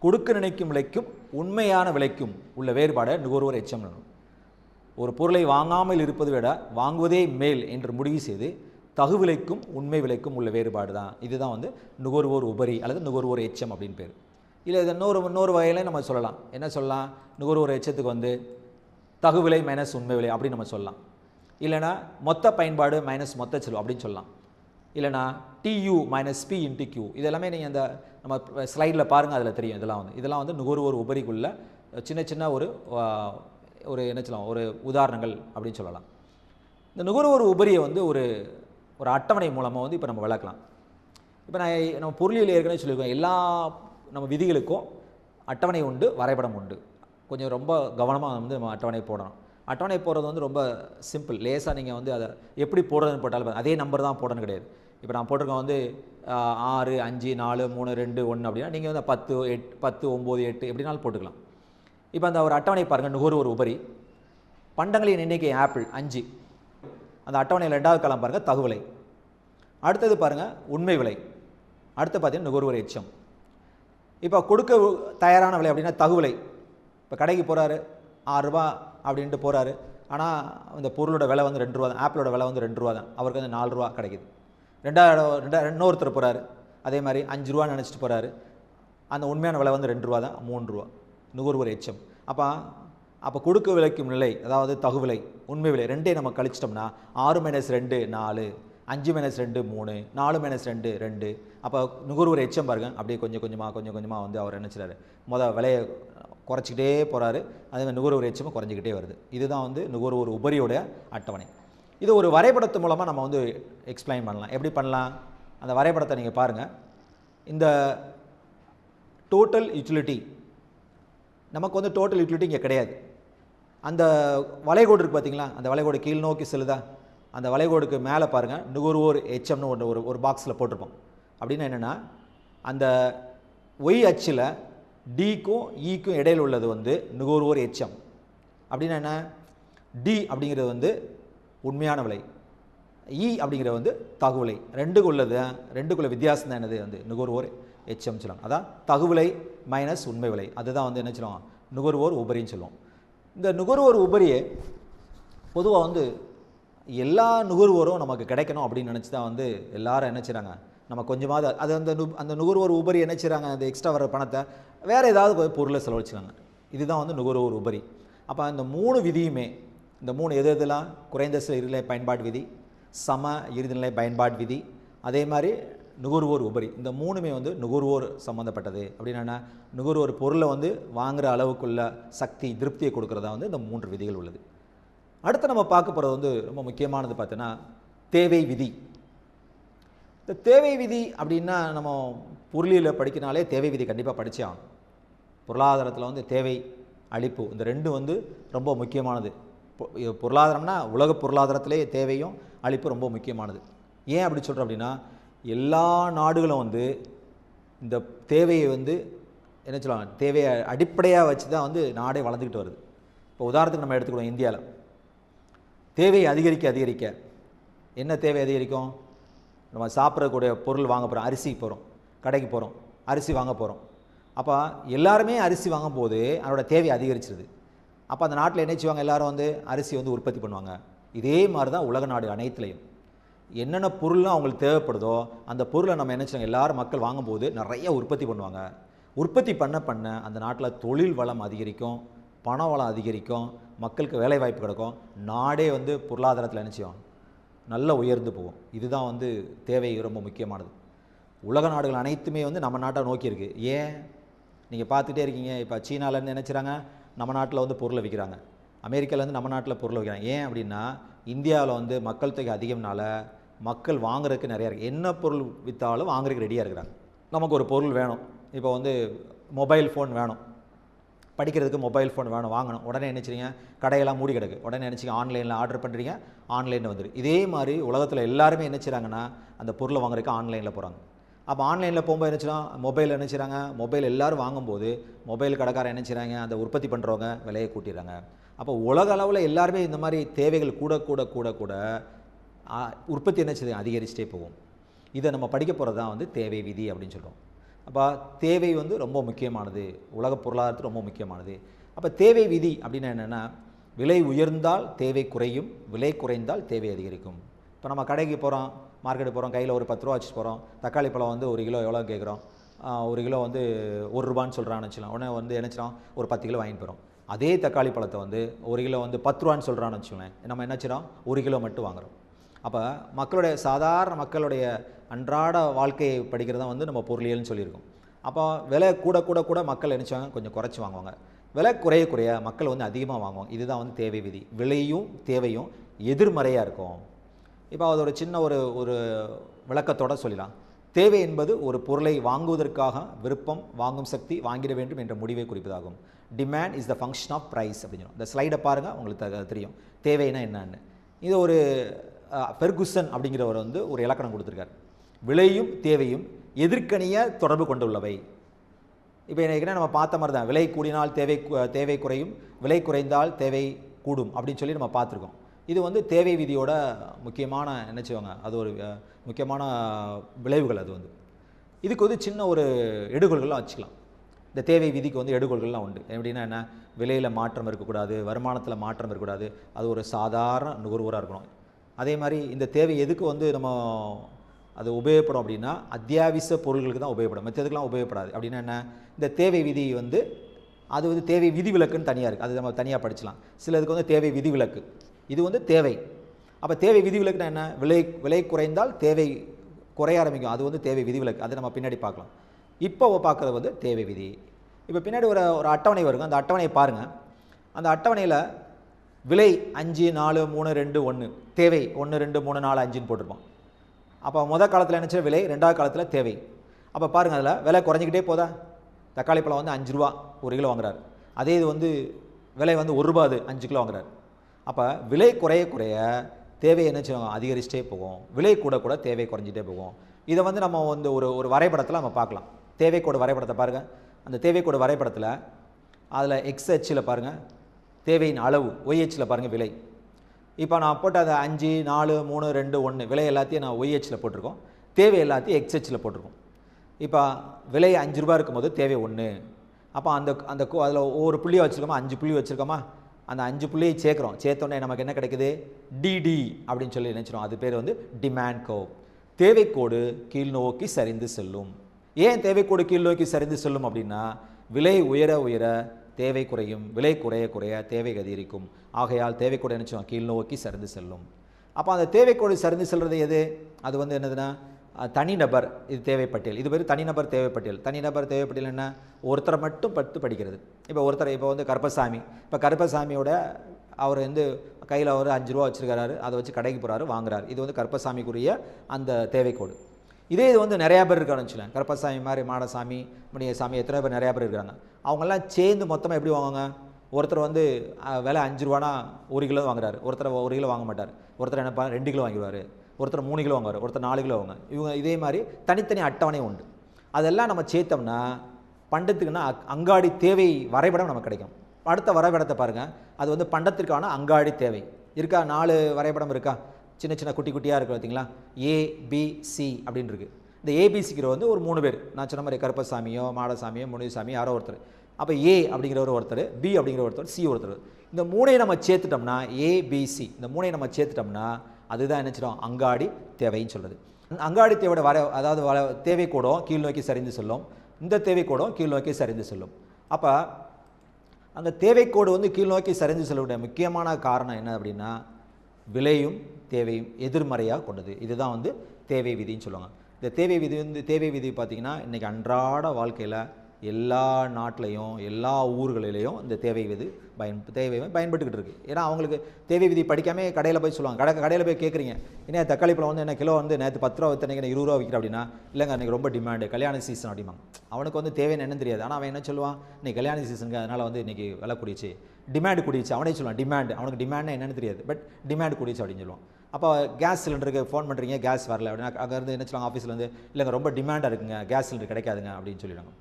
கொடுக்க நினைக்கும் விலைக்கும் உண்மையான விலைக்கும் உள்ள வேறுபாடை நுகர்வோர் எச்சம். ஒரு பொருளை வாங்காமல் இருப்பதை விட வாங்குவதே மேல் என்று முடிவு செய்து தகு விலைக்கும் உண்மை விலைக்கும் உள்ள வேறுபாடு தான். இதுதான் வந்து நுகர்வோர் உபரி அல்லது நுகர்வோர் எச்சம் அப்படின்னு பேர். இல்லை இதை இன்னொரு வகையில் நம்ம சொல்லலாம். என்ன சொல்லலாம், நுகர்வோர் எச்சத்துக்கு வந்து தகு விலை மைனஸ் உண்மை விலை அப்படின்னு நம்ம சொல்லலாம். இல்லைனா மொத்த பயன்பாடு மைனஸ் மொத்த செலவு அப்படின்னு சொல்லலாம். இல்லைனா TU minus P into Q. இதெல்லாமே நீங்கள் அந்த நம்ம ஸ்லைடில் பாருங்கள், அதில் தெரியும். இதெல்லாம் வந்து நுகர்வோர் உபரிக்குள்ள சின்ன ஒரு என்ன சொல்லலாம், ஒரு உதாரணங்கள் அப்படின்னு சொல்லலாம். இந்த நுகர்வோர் உபரியை வந்து ஒரு அட்டவணை மூலமாக வந்து இப்போ நம்ம விளக்கலாம். இப்போ நம்ம பொருளியல் ஏற்கனவே சொல்லியிருக்கோம், எல்லா நம்ம விதிகளுக்கும் அட்டவணை உண்டு, வரைபடம் உண்டு. கொஞ்சம் ரொம்ப கவனமாக வந்து நம்ம அட்டவணை போடணும். அட்டவணை போடுறது வந்து ரொம்ப சிம்பிள், லேசாக நீங்கள் வந்து அதை எப்படி போடுறதுன்னு போட்டாலும் அதே நம்பர் தான் போடணும் கிடையாது. இப்போ நான் போட்டிருக்கேன் வந்து 6, 5, 4, 3, 2, 1 அப்படின்னா நீங்கள் வந்து 10, 10, 9, 8 எப்படினாலும் போட்டுக்கலாம். இப்போ அந்த ஒரு அட்டவணை பாருங்கள், நுகர்வோர் உபரி. பண்டங்களின் எண்ணிக்கை ஆப்பிள் 5. அந்த அட்டவணையில் 2வது காலம் பாருங்கள், தகுவிலை. அடுத்தது பாருங்கள், உண்மை விலை. அடுத்து பார்த்தீங்கன்னா நுகர்வோர் எச்சம். இப்போ கொடுக்க தயாரான விலை அப்படின்னா தகுவிலை. இப்போ கடைக்கு போகிறாரு, 6 ரூபா அப்படின்ட்டு போகிறாரு. ஆனால் இந்த பொருளோட விலை வந்து 2 ரூபா தான். ஆப்பிளோட விலை வந்து 2 ரூபா தான். அவருக்கு வந்து 4 ரூபா கிடைக்குது. இன்னொருத்தர் போகிறாரு, அதே மாதிரி 5 ரூபான்னு நினச்சிட்டு போகிறாரு. அந்த உண்மையான விலை வந்து 2 ரூபா தான், 3 ரூபா. நுகர்வோர் எச்சம். அப்போ கொடுக்க விலைக்கும் நிலை, அதாவது தகுவிலை, உண்மை விலை ரெண்டே நம்ம கழிச்சிட்டோம்னா 6 - 2 4, 5 - 2 3, 4 - 2 2. அப்போ நுகர்வோர் எச்சம் பாருங்கள், அப்படியே கொஞ்சம் கொஞ்சமாக வந்து அவர் நினச்சிறாரு, விலையை குறைச்சிக்கிட்டே போகிறாரு. அதேமாதிரி நுகர்வோர் எச்சமும் குறைஞ்சிக்கிட்டே வருது. இதுதான் வந்து நுகர்வோர் உபரியோடைய அட்டவணை. இது ஒரு வரைபடத்து மூலமாக நம்ம வந்து எக்ஸ்பிளைன் பண்ணலாம். எப்படி பண்ணலாம்? அந்த வரைபடத்தை நீங்கள் பாருங்கள். இந்த டோட்டல் யூட்டிலிட்டி, நமக்கு வந்து டோட்டல் யூட்டிலிட்டி இங்கே கிடையாது. அந்த வளைகோடு இருக்குது பார்த்தீங்களா, அந்த வளைகோடு கீழ் நோக்கி செல்லுதா, அந்த வளைகோடுக்கு மேலே பாருங்கள் நுகர்வோர் எச்சம்னு ஒரு பாக்ஸில் போட்டிருப்போம். அப்படின்னா என்னென்னா, அந்த ஒய் அச்சில் டிக்கும் ஈக்கும் இடையில் உள்ளது வந்து நுகர்வோர் எச்சம். அப்படின்னா என்ன, டி அப்படிங்கிறது வந்து உண்மையான விலை, இ அப்படிங்கிறது வந்து தகுவிலை. ரெண்டுக்குள்ள வித்தியாசம் தான் என்னது வந்து நுகர்வோர் எச்சம் சொல்லுவாங்க. அதான் தகுவிலை மைனஸ் உண்மை விலை. அதுதான் வந்து என்ன சொல்லுவோம், நுகர்வோர் உபரின்னு சொல்லுவோம். இந்த நுகர்வோர் உபரியை பொதுவாக வந்து எல்லா நுகர்வோரும் நமக்கு கிடைக்கணும் அப்படின்னு நினச்சி தான் வந்து எல்லாரும் என்ன செய்கிறாங்க, நம்ம கொஞ்சமாவது அது அந்த நுகர்வோர் உபரி என்ன செய்கிறாங்க, அந்த எக்ஸ்ட்ரா வர பணத்தை வேறு ஏதாவது பொருளை செலவழிச்சுக்காங்க. இதுதான் வந்து நுகர்வோர் உபரி. அப்போ இந்த 3 விதியுமே, இந்த 3 எதெல்லாம், குறைந்த இறுதிநிலை பயன்பாடு விதி, சம இறுதிநிலை பயன்பாடு விதி, அதே மாதிரி நுகர்வோர் உபரி, இந்த 3மே வந்து நுகர்வோர் சம்மந்தப்பட்டது. அப்படின்னா நுகர்வோர் பொருளை வந்து வாங்குகிற அளவுக்குள்ள சக்தி திருப்தியை கொடுக்குறதா வந்து இந்த 3 விதிகள் உள்ளது. அடுத்து நம்ம பார்க்க போகிறது வந்து ரொம்ப முக்கியமானது பார்த்தோன்னா தேவை விதி. இந்த தேவை விதி அப்படின்னா நம்ம பொருளியலை படிக்கினாலே தேவை விதி கண்டிப்பாக படித்தே ஆகணும். பொருளாதாரத்தில் வந்து தேவை அளிப்பு இந்த 2 வந்து ரொம்ப முக்கியமானது. பொருளாதாரம்னா உலக பொருளாதாரத்திலே தேவையும் அளிப்பு ரொம்ப முக்கியமானது. ஏன் அப்படி சொல்கிறோம் அப்படின்னா, எல்லா நாடுகளும் வந்து இந்த தேவையை வந்து என்ன சொல்லுவாங்க, தேவையை அடிப்படையாக வச்சு தான் வந்து நாடே வளர்ந்துக்கிட்டு வருது. இப்போ உதாரணத்துக்கு நம்ம எடுத்துக்கிடுவோம், இந்தியாவில் தேவை அதிகரிக்க என்ன தேவை அதிகரிக்கும், நம்ம சாப்பிட்றக்கூடிய பொருள் வாங்க போகிறோம், அரிசி போகிறோம், கடைக்கு போகிறோம், அரிசி வாங்க போகிறோம். அப்போ எல்லாருமே அரிசி வாங்கும் போது அதனோட தேவை அதிகரிச்சிருது. அப்போ அந்த நாட்டில் என்ன செய்வாங்க, எல்லோரும் வந்து அரிசி வந்து உற்பத்தி பண்ணுவாங்க. இதே மாதிரி தான் உலக நாடு அனைத்துலையும் என்னென்ன பொருள்லாம் அவங்களுக்கு தேவைப்படுதோ அந்த பொருளை நம்ம என்ன செய்வாங்க, எல்லாரும் மக்கள் வாங்கும்போது நிறைய உற்பத்தி பண்ணுவாங்க. உற்பத்தி பண்ண அந்த நாட்டில் தொழில் வளம் அதிகரிக்கும், பண வளம் அதிகரிக்கும், மக்களுக்கு வேலை வாய்ப்பு கிடைக்கும், நாடே வந்து பொருளாதாரத்தில் என்ன செய்வோம், நல்லா உயர்ந்து போகும். இதுதான் வந்து தேவை ரொம்ப முக்கியமானது. உலக நாடுகள் அனைத்துமே வந்து நம்ம நாட்டை நோக்கி இருக்குது. ஏன் நீங்கள் பார்த்துட்டே இருக்கீங்க, இப்போ சீனாலேருந்து நினச்சிறாங்க நம்ம நாட்டில் வந்து பொருளை விற்கிறாங்க, அமெரிக்காவிலேருந்து நம்ம நாட்டில் பொருளை விற்கிறாங்க. ஏன் அப்படின்னா இந்தியாவில் வந்து மக்கள் தொகை அதிகம்னால மக்கள் வாங்குறதுக்கு நிறையா இருக்குது. என்ன பொருள் விற்றாலும் வாங்குறதுக்கு ரெடியாக இருக்கிறாங்க. நமக்கு ஒரு பொருள் வேணும், இப்போ வந்து மொபைல் ஃபோன் வேணும், படிக்கிறதுக்கு மொபைல் ஃபோன் வேணும், வாங்கணும். உடனே நினச்சிங்க கடையெல்லாம் மூடி கிடக்கு, உடனே நினச்சிங்க ஆன்லைனில் ஆர்டர் பண்ணுறீங்க, ஆன்லைனில் வந்துடும். இதே மாதிரி உலகத்தில் எல்லாருமே என்ன செய்கிறாங்கன்னா அந்த பொருளை வாங்குறதுக்கு ஆன்லைனில் போகிறாங்க. அப்போ ஆன்லைனில் போகும்போது என்ன செய்யலாம், மொபைல் என்ன செய்கிறாங்க, மொபைல் எல்லோரும் வாங்கும்போது மொபைல் கடைக்காரன் என்ன செய்கிறாங்க, அந்த உற்பத்தி பண்ணுறவங்க விலையை கூட்டிடுறாங்க. அப்போ உலக அளவில் எல்லாருமே இந்த மாதிரி தேவைகள் கூட உற்பத்தி என்ன செய்யுது, அதிகரிச்சுட்டே போகும். இதை நம்ம படிக்க போகிறது தான் வந்து தேவை விதி அப்படின்னு சொல்கிறோம். அப்போ தேவை வந்து ரொம்ப முக்கியமானது, உலக பொருளாதாரத்தில் ரொம்ப முக்கியமானது. அப்போ தேவை விதி அப்படின்னா என்னென்னா, விலை உயர்ந்தால் தேவை குறையும், விலை குறைந்தால் தேவை அதிகரிக்கும். இப்போ நம்ம கடைக்கு போகிறோம், மார்க்கெட்டுக்கு போகிறோம், கையில் ஒரு 10 ரூபா வச்சுட்டு போகிறோம், தக்காளி பழம் வந்து 1 கிலோ எவ்வளோ கேட்குறோம், 1 கிலோ வந்து 1 ரூபான்னு சொல்கிறான்னு வச்சுக்கலாம். உடனே வந்து நினச்சிடும் ஒரு 10 கிலோ வாங்கிட்டு போகிறோம். அதே தக்காளி பழத்தை வந்து 1 கிலோ வந்து 10 ரூபான்னு சொல்கிறான்னு வச்சுக்கோங்களேன், நம்ம என்ன செய்கிறோம், 1 கிலோ மட்டும் வாங்குகிறோம். அப்போ மக்களுடைய சாதாரண மக்களுடைய அன்றாட வாழ்க்கையை படிக்கிறதா வந்து நம்ம பொருளியல்னு சொல்லியிருக்கோம். அப்போ விலை கூட மக்கள் நினச்சாங்க கொஞ்சம் குறைச்சி வாங்குவாங்க, விலை குறைய மக்கள் வந்து அதிகமாக வாங்குவாங்க. இதுதான் வந்து தேவை விதி. விலையும் தேவையும் எதிர்மறையாக இருக்கும். இப்போ அதோட சின்ன ஒரு விளக்கத்தோடு சொல்லலாம். தேவை என்பது ஒரு பொருளை வாங்குவதற்காக விருப்பம், வாங்கும் சக்தி, வாங்கிட வேண்டும் என்ற முடிவை குறிப்பதாகும். Demand is the function of price அப்படின்னு. இந்த ஸ்லைடை பாருங்கள், உங்களுக்கு தெரியும் தேவைன்னா என்னன்னு. இது ஒரு ஃபெர்குசன் அப்படிங்கிறவர் வந்து ஒரு இலக்கணம் கொடுத்துருக்காரு. விலையும் தேவையும் எதிர்க்கணிய தொடர்பு கொண்டுள்ளவை. இப்போ ஏற்கனவே நம்ம பார்த்த மாதிரி தான், விலை கூடினால் தேவை குறையும், விலை குறைந்தால் தேவை கூடும் அப்படின்னு சொல்லி நம்ம பார்த்துருக்கோம். இது வந்து தேவை விதியோட முக்கியமான என்ன செய்வாங்க, அது ஒரு முக்கியமான விளைவுகள். அது வந்து இதுக்கு வந்து சின்ன ஒரு எடுகோள்கள்லாம் வச்சுக்கலாம். இந்த தேவை விதிக்கு வந்து எடுகோள்கள்லாம் உண்டு. எப்படின்னா என்ன, விலையில் மாற்றம் இருக்கக்கூடாது, வருமானத்தில் மாற்றம் இருக்கக்கூடாது, அது ஒரு சாதாரண நுகர்வோராக இருக்கணும். அதே மாதிரி இந்த தேவை எதுக்கு வந்து நம்ம அது உபயோகப்படும் அப்படின்னா, அத்தியாவசிய பொருள்களுக்கு தான் உபயோகப்படும், மற்றதுக்கெலாம் உபயோகப்படாது. அப்படின்னா என்ன, இந்த தேவை விதி வந்து அது வந்து தேவை விதிவிலக்குன்னு தனியாக இருக்குது, அது நம்ம தனியாக படிச்சலாம். சிலதுக்கு வந்து தேவை விதிவிலக்கு, இது வந்து தேவை. அப்போ தேவை விதிவிலக்குன்னா என்ன, விலை குறைந்தால் தேவை குறைய ஆரம்பிக்கும், அது வந்து தேவை விதிவிலக்கு. அது நம்ம பின்னாடி பார்க்கலாம். இப்போ பார்க்குறது வந்து தேவை விதி. இப்போ பின்னாடி ஒரு அட்டவணை வருங்க, அந்த அட்டவணையை பாருங்கள். அந்த அட்டவணையில் விலை 5, 4, 3, 2, 1, தேவை 1, 2, 3, 4, 5ன்னு போட்டிருப்போம். அப்போ முதல் காலத்தில் நினச்ச விலை, ரெண்டாவது காலத்தில் தேவை. அப்போ பாருங்கள், அதில் விலை குறைஞ்சிக்கிட்டே போதா. தக்காளி பழம் வந்து 5 ரூபா 1 கிலோ வாங்குறாரு, அதே இது வந்து விலை வந்து 1 ரூபா, அது 5 கிலோ வாங்குறாரு. அப்போ விலை குறைய குறைய தேவை என்ன செய்வாங்க, அதிகரிச்சிட்டே போகும். விலை கூட கூட தேவை குறைஞ்சிட்டே போகும். இதை வந்து நம்ம வந்து ஒரு வரைபடத்தில் நம்ம பார்க்கலாம். தேவைக்கோடு வரைபடத்தை பாருங்கள். அந்த தேவைக்கோடு வரைபடத்தில் அதில் XH பாருங்கள் தேவையின் அளவு, YH பாருங்கள் விலை. இப்போ நான் போட்ட அதை 5, 4, 3, 2, 1 விலை எல்லாத்தையும் நான் YH போட்டிருக்கோம், தேவை எல்லாத்தையும் XH போட்டிருக்கோம். இப்போ விலை 5 ரூபா இருக்கும்போது தேவை 1. அப்போ அந்த அதில் ஒவ்வொரு புள்ளியை வச்சுருக்கோமா, 5 புள்ளி வச்சுருக்கோமா, அந்த 5 புள்ளியை சேர்க்குறோம். சேர்த்தோடனே நமக்கு என்ன கிடைக்குது, டிடி அப்படின்னு சொல்லி நினச்சிடும். அது பேர் வந்து டிமாண்ட் கர்வ். தேவைக்கோடு கீழ் நோக்கி சரிந்து செல்லும். ஏன் தேவைக்கோடு கீழ் நோக்கி சரிந்து செல்லும் அப்படின்னா, விலை உயர உயர தேவை குறையும், விலை குறைய குறைய தேவை அதிகரிக்கும். ஆகையால் தேவைக்கோடு என்ன செய்யும், கீழ் நோக்கி சரிந்து செல்லும். அப்போ அந்த தேவைக்கோடு சரிந்து செல்வது எது, அது வந்து என்னதுன்னா தனிநபர் இது தேவைப்பட்டியல். இது பேர் தனிநபர் தேவைப்பட்டியல். தனிநபர் தேவைப்பட்டியல் என்ன, ஒருத்தரை மட்டும் படிக்கிறது. இப்போ இப்போ வந்து கருப்பசாமி, இப்போ கருப்பசாமியோட அவர் வந்து கையில் ஒரு 5 ரூபா வச்சுருக்காரு, அதை வச்சு கடைக்கு போகிறாரு, வாங்குறாரு. இது வந்து கருப்பசாமிக்குரிய அந்த தேவைக்கோடு. இதே இது வந்து நிறையா பேர் இருக்கான்னு வச்சுக்கலாம். கருப்பசாமி மாதிரி மாடசாமி, முனியசாமி, எத்தனை பேர் நிறையா பேர் இருக்கிறாங்க. அவங்கெல்லாம் சேர்ந்து மொத்தமாக எப்படி வாங்குவாங்க, ஒருத்தர் வந்து விலை 5 ரூபானா 1 கிலோ வாங்குறாரு, ஒருத்தர் 1 கிலோ வாங்க மாட்டார், ஒருத்தர் என்னப்பா 2 கிலோ வாங்கிடுவார், ஒருத்தர் 3 கிலோ வாங்குவார், ஒருத்தர் 4 கிலோ வாங்க. இவங்க இதே மாதிரி தனித்தனி அட்டவணை உண்டு. அதெல்லாம் நம்ம சேர்த்தோம்னா பண்டத்துக்குன்னா அங்காடி தேவை வரைபடம் நமக்கு கிடைக்கும். அடுத்த வரைபடத்தை பாருங்கள், அது வந்து பண்டத்திற்கான அங்காடி தேவை இருக்கா. 4 வரைபடம் இருக்கா, சின்ன சின்ன குட்டி குட்டியாக இருக்குது பார்த்தீங்களா, ABC அப்படின்னு இருக்குது. இந்த ஏபிசிக்கிற வந்து ஒரு 3 பேர், நான் சொன்ன மாதிரி கருப்பசாமியோ மாடசாமியோ முனிசாமியோ யாரோ ஒருத்தர். அப்போ ஏ அப்படிங்கிறவர் ஒருத்தர், பி அப்படிங்கிற ஒருத்தர், சி ஒருத்தர். இந்த 3ஐயும் நம்ம சேர்த்துட்டோம்னா ஏபிசி, இந்த 3ஐயும் நம்ம சேர்த்துட்டோம்னா அதுதான் என்ன செய்யும், அங்காடி தேவைன்னு சொல்கிறது. அங்காடி தேவையோட அதாவது தேவைக்கூடம் கீழ் நோக்கி சரிந்து செல்லும், இந்த தேவைக்கூடம் கீழ் நோக்கி சரிந்து செல்லும். அப்போ அந்த தேவைக்கோடு வந்து கீழ் நோக்கி சரிந்து செல்லுடைய முக்கியமான காரணம் என்ன அப்படின்னா, விலையும் தேவையும் எதிர்மறையாக கொண்டது. இதுதான் வந்து தேவை விதின்னு சொல்லுவாங்க. இந்த தேவை விதி பார்த்திங்கன்னா இன்றைக்கி அன்றாட வாழ்க்கையில் எல்லா நாட்டிலையும் எல்லா ஊர்களிலையும் இந்த தேவை விதி பயன்பட்டுக்கிட்டு இருக்குது. ஏன்னா அவங்களுக்கு தேவை விதி படிக்காமே கடையில் போய் சொல்லுவாங்க. கடையில் போய் கேட்குறீங்க, என்ன தக்காளி பழம் வந்து என்ன கிலோ வந்து நேற்று 10 ரூபா விற்றனைக்கு 20 ரூபா விற்கிற அப்படின்னா, இல்லைங்க அன்றைக்கி ரொம்ப டிமாண்டு, கல்யாண சீசன் அப்படிம்பாங்க. அவனுக்கு வந்து தேவைன்னு என்னன்னு தெரியாது. ஆனால் அவன் என்ன சொல்லுவான், இன்றைக்கி கல்யாண சீசனுக்கு அதனால் வந்து இன்றைக்கி விலை கூடிச்சு, டிமாண்டு கூடிச்சு. அவனே சொல்லுவான் டிமாண்டு, அவனுக்கு டிமாண்ட்னா என்னென்னு தெரியாது, பட் டிமாண்ட் கூடிச்சு அப்படின்னு சொல்லுவான். அப்போ கேஸ் சிலிண்டருக்கு ஃபோன் பண்ணுறீங்க, கேஸ் வரல அப்படின்னா அங்கேருந்து என்ன சொல்லுவாங்க ஆஃபீஸில் வந்து, இல்லைங்க ரொம்ப டிமாண்டாக இருக்குங்க, கேஸ் சிலிண்டர் கிடைக்காதுங்க அப்படின்னு சொல்லிடுவாங்க.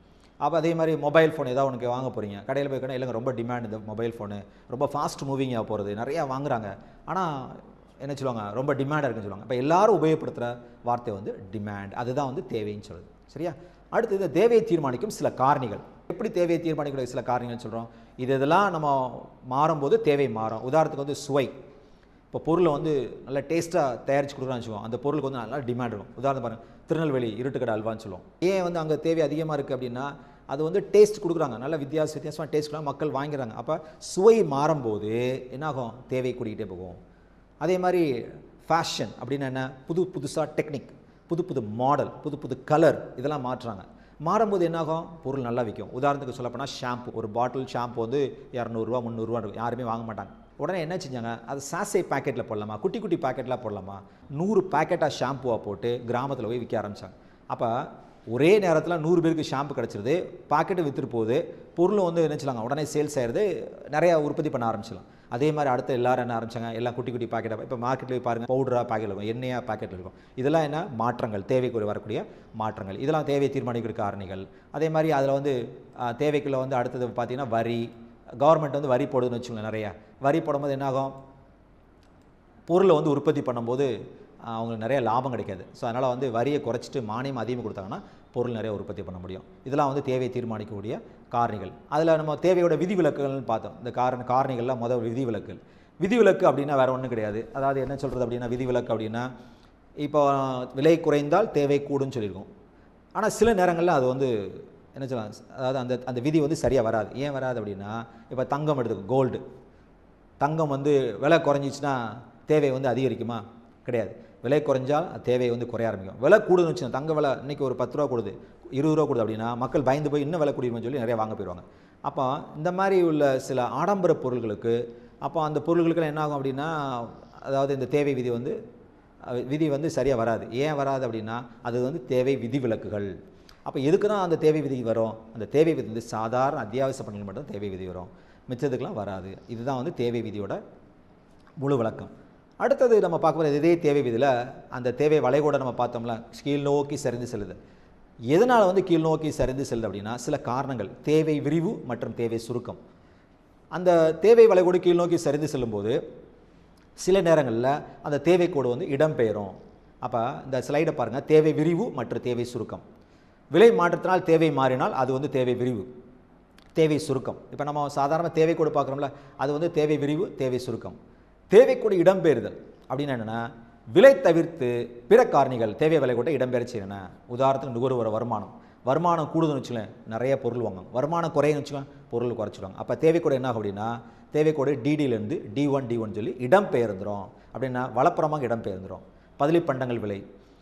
அப்போ அதே மாதிரி மொபைல் ஃபோன் ஏதாவது உனக்கு வாங்க போகிறீங்க, கடையில் போய் கடை இல்லைங்க ரொம்ப டிமாண்ட், இந்த மொபைல் ஃபோனு ரொம்ப ஃபாஸ்ட் மூவிங்காக போகிறது, நிறையா வாங்குறாங்க, ஆனால் என்ன சொல்லுவாங்க ரொம்ப டிமாண்டாக இருக்குன்னு சொல்லுவாங்க. இப்போ எல்லோரும் உபயோகப்படுத்துகிற வார்த்தை வந்து டிமாண்ட், அதுதான் வந்து தேவைன்னு சொல்லுது. சரியா? அடுத்து இந்த தேவையை தீர்மானிக்கும் சில காரணிகள். எப்படி தேவையை தீர்மானிக்கிற சில காரணிகள் சொல்கிறோம், இதெல்லாம் நம்ம மாறும்போது தேவை மாறும். உதாரணத்துக்கு வந்து சுவை. இப்போ பொருளை வந்து நல்லா டேஸ்ட்டாக தயாரித்து கொடுக்குறான்னு சொல்லுவோம், அந்த பொருளுக்கு வந்து நல்லா டிமாண்ட் இருக்கும். உதாரணம் பாருங்கள், திருநெல்வேலி இருட்டுக்கடை அல்வான்னு சொல்லுவோம். ஏன் வந்து அங்கே தேவை அதிகமாக இருக்குது அப்படின்னா, அது வந்து டேஸ்ட் கொடுக்குறாங்க, நல்ல வித்தியாசமாக டேஸ்ட் கொடுக்குறாங்க, மக்கள் வாங்கிறாங்க. அப்போ சுவை மாறும்போது என்னாகும், தேவை கூடிக்கிட்டே போகும். அதே மாதிரி ஃபேஷன் அப்படின்னா என்ன, புதுசாக டெக்னிக், புது மாடல், புது கலர் இதெல்லாம் மாற்றுறாங்க. மாறும்போது என்னாகும், பொருள் நல்லா விற்கும். உதாரணத்துக்கு சொல்லப்போனால் ஷாம்பு, ஒரு பாட்டில் ஷாம்பு வந்து 200 ரூபா 300 ரூபா இருக்கும், யாருமே வாங்க மாட்டாங்க. உடனே என்ன செஞ்சாங்க, அது சாசை பேக்கெட்டில் போடலாமா, குட்டி பேக்கெட்டில் போடலாமா, 100 பேக்கெட்டாக ஷாம்புவாக போட்டு கிராமத்தில் போய் விற்க ஆரம்பித்தாங்க. அப்போ ஒரே நேரத்தில் 100 பேருக்கு ஷாம்பு கிடச்சிருது, பாக்கெட்டு விற்றுட்டு போகுது, பொருளும் வந்து என்ன செய்யலாங்க உடனே சேல்ஸ் ஆகிடுது, நிறையா உற்பத்தி பண்ண ஆரம்பிச்சிடலாம். அதே மாதிரி அடுத்து எல்லாரும் என்ன ஆரம்பிச்சாங்க, எல்லாம் குட்டி குட்டி பாக்கெட்டாக, இப்போ மார்க்கெட்டில் போய் பாருங்கள், பவுடராக பாக்கெட்டில் இருக்கும், எண்ணெயாக பாக்கெட்டில் இருக்கும். இதெல்லாம் என்ன மாற்றங்கள், தேவைக்கு வரக்கூடிய மாற்றங்கள். இதெல்லாம் தேவையை தீர்மானிக்கிற காரணிகள். அதே மாதிரி அதில் வந்து தேவைக்குள்ள வந்து அடுத்தது பார்த்திங்கன்னா வரி, கவர்மெண்ட் வந்து வரி போடுதுன்னு வச்சுக்கோங்களேன். நிறையா வரி போடும்போது என்னாகும், பொருளை வந்து உற்பத்தி பண்ணும்போது அவங்களுக்கு நிறைய லாபம் கிடைக்காது. ஸோ அதனால் வந்து வரியை குறைச்சிட்டு மானியம் அதிகமாக கொடுத்தாங்கன்னா பொருள் நிறைய உற்பத்தி பண்ண முடியும். இதெல்லாம் வந்து தேவையை தீர்மானிக்கக்கூடிய காரணிகள். அதில் நம்ம தேவையோட விதிவிலக்குகள்னு பார்த்தோம். இந்த காரணிகள்லாம் முதல் விதிவிலக்குகள். விதிவிலக்கு அப்படின்னா வேறு ஒன்றும் கிடையாது. அதாவது என்ன சொல்கிறது அப்படின்னா, விதிவிலக்கு அப்படின்னா இப்போ விலை குறைந்தால் தேவை கூடுன்னு சொல்லியிருக்கோம். ஆனால் சில நேரங்களில் அது வந்து என்ன சொல்லலாம், அதாவது அந்த அந்த விதி வந்து சரியாக வராது. ஏன் வராது அப்படின்னா, இப்போ தங்கம் எடுத்துக்கோ, கோல்டு. தங்கம் வந்து விலை குறைஞ்சிச்சுன்னா தேவை வந்து அதிகரிக்குமா? கிடையாது. விலை குறைஞ்சால் தேவை வந்து குறைய ஆரம்பிக்கும். விலை கூடுதுன்னு வச்சுக்கோங்க, தங்க விலை இன்றைக்கி ஒரு 10 ரூபா கூடுது, 20 ரூபா கூடுது அப்படின்னா மக்கள் பயந்து போய் இன்னும் விலை கூடியும்னு சொல்லி நிறைய வாங்க போயிடுவாங்க. அப்போ இந்த மாதிரி உள்ள சில ஆடம்பர பொருள்களுக்கு அப்போ அந்த பொருள்களுக்கெல்லாம் என்ன ஆகும் அப்படின்னா, அதாவது இந்த தேவை விதி வந்து சரியாக வராது. ஏன் வராது அப்படின்னா, அது வந்து தேவை விதிவிலக்குகள். அப்போ எதுக்கு தான் அந்த தேவை விதி வரும்? அந்த தேவை விதி வந்து சாதாரண அத்தியாவசிய பணிகள் மட்டும் தேவை விதி வரும், மிச்சத்துக்கெலாம் வராது. இதுதான் வந்து தேவை விதியோட முழு விளக்கம். அடுத்தது நம்ம பார்க்கும்போது இதே தேவை விதியில் அந்த தேவை வளைகோட நம்ம பார்த்தோம்ல, கீழ் நோக்கி சரிந்து செல்லுது. எதனால் வந்து கீழ் நோக்கி சரிந்து செல்லுது அப்படின்னா, சில காரணங்கள், தேவை விரிவு மற்றும் தேவை சுருக்கம். அந்த தேவை வளைகோடு கீழ் நோக்கி சரிந்து செல்லும்போது சில நேரங்களில் அந்த தேவைக்கோடு வந்து இடம்பெயரும். அப்போ இந்த ஸ்லைடை பாருங்கள், தேவை விரிவு மற்றும் தேவை சுருக்கம். விலை மாற்றத்தினால் தேவை மாறினால் அது வந்து தேவை விரிவு, தேவை சுருக்கம். இப்போ நம்ம சாதாரண தேவைக்கோடு பார்க்குறோம்ல, அது வந்து தேவை விரிவு, தேவை சுருக்கம். தேவைக்கோடு இடம்பெயர்தல் அப்படின்னா என்னென்னா, விலை தவிர்த்து பிற காரணிகள் தேவை விலைக்கோட்டை இடம்பெயர செய்யணும். உதாரணத்துக்கு நுகர்வோர் வருமானம் கூடுதுன்னு வச்சுக்கோங்க, நிறைய பொருள் வாங்குவாங்க. வருமானம் குறையுன்னு வச்சுக்கோங்க, பொருள் குறைச்சிடுவாங்க. அப்போ தேவைக்கோடு என்ன ஆகும் அப்படின்னா, தேவைக்கோடு டிடியிலேருந்து D1 சொல்லி இடம்பெயர்ந்துடும். அப்படின்னா வலப்புறமாக இடம்பெயர்ந்துடும். பதலி பண்டங்கள் விலை,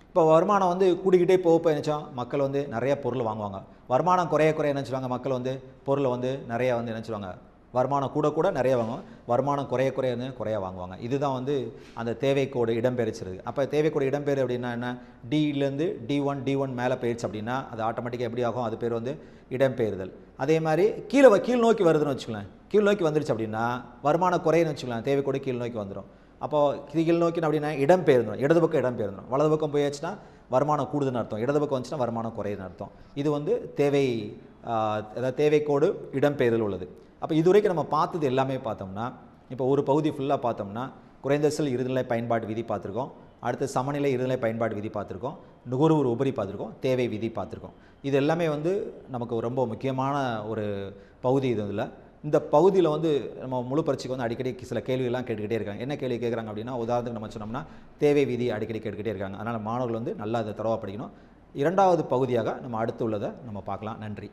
இப்போ வருமானம் வந்து கூடிக்கிட்டே போக நினச்சோம், மக்கள் வந்து நிறைய பொருள் வாங்குவாங்க. வருமானம் குறைய என்ன சொல்லுவாங்க, மக்கள் வந்து பொருளை வந்து நிறையா வந்து என்ன சொல்லுவாங்க, வருமானம் கூட நிறைய வாங்குவாங்க, வருமானம் குறைய வாங்குவாங்க. இதுதான் வந்து அந்த தேவைக்கோடு இடம்பெயர்ச்சிருது. அப்போ தேவைக்கோடு இடம்பெயர் அப்படின்னா என்ன, டிலேருந்து D1 மேலே போயிடுச்சு அப்படின்னா அது ஆட்டோமேட்டிக்காக எப்படி ஆகும், அது பேர் வந்து இடம்பெயர்தல். அதே மாதிரி கீழ் நோக்கி வருதுன்னு வச்சுக்கலாம், கீழ் நோக்கி வந்துருச்சு அப்படின்னா வருமானம் குறையுன்னு வச்சுக்கலாம், தேவைக்கோடு கீழ் நோக்கி வந்துடும். அப்போது கீழ் நோக்கி அப்படின்னா இடம்பெயர்ந்துடும், இடது பக்கம் இடம்பெயர்ந்துடும். வலது பக்கம் போயாச்சுன்னா வருமானம் கூடுதுன்னு அர்த்தம், இடது பக்கம் வந்துச்சுன்னா வருமானம் குறையுதுன்னு அர்த்தம். இது வந்து அதாவது தேவைக்கோடு இடம்பெயர்தல் உள்ளது. அப்போ இதுவரைக்கும் நம்ம பார்த்தது எல்லாமே பார்த்தோம்னா, இப்போ ஒரு பகுதி ஃபுல்லாக பார்த்தோம்னா குறைந்த செல் இருநிலை பயன்பாடு விதி பார்த்துருக்கோம், அடுத்து சமநிலை இருநிலை பயன்பாடு விதி பார்த்துருக்கோம், நுகர்வோர் உபரி பார்த்துருக்கோம், தேவை விதி பார்த்துருக்கோம். இது எல்லாமே வந்து நமக்கு ரொம்ப முக்கியமான ஒரு பகுதி. இதில் இந்த பகுதியில் வந்து நம்ம முழு பரீட்சைக்கு வந்து அடிக்கடி சில கேள்வியெல்லாம் கேட்டுக்கிட்டே இருக்காங்க. என்ன கேள்வி கேட்குறாங்க அப்படின்னா, உதாரணத்துக்கு நம்ம சொன்னோம்னா தேவை விதி அடிக்கடி கேட்டுக்கிட்டே இருக்காங்க. அதனால் மாணவர்கள் வந்து நல்லா அதை தரவாக படிக்கணும். இரண்டாவது பகுதியாக நம்ம அடுத்து உள்ளதை நம்ம பார்க்கலாம். நன்றி.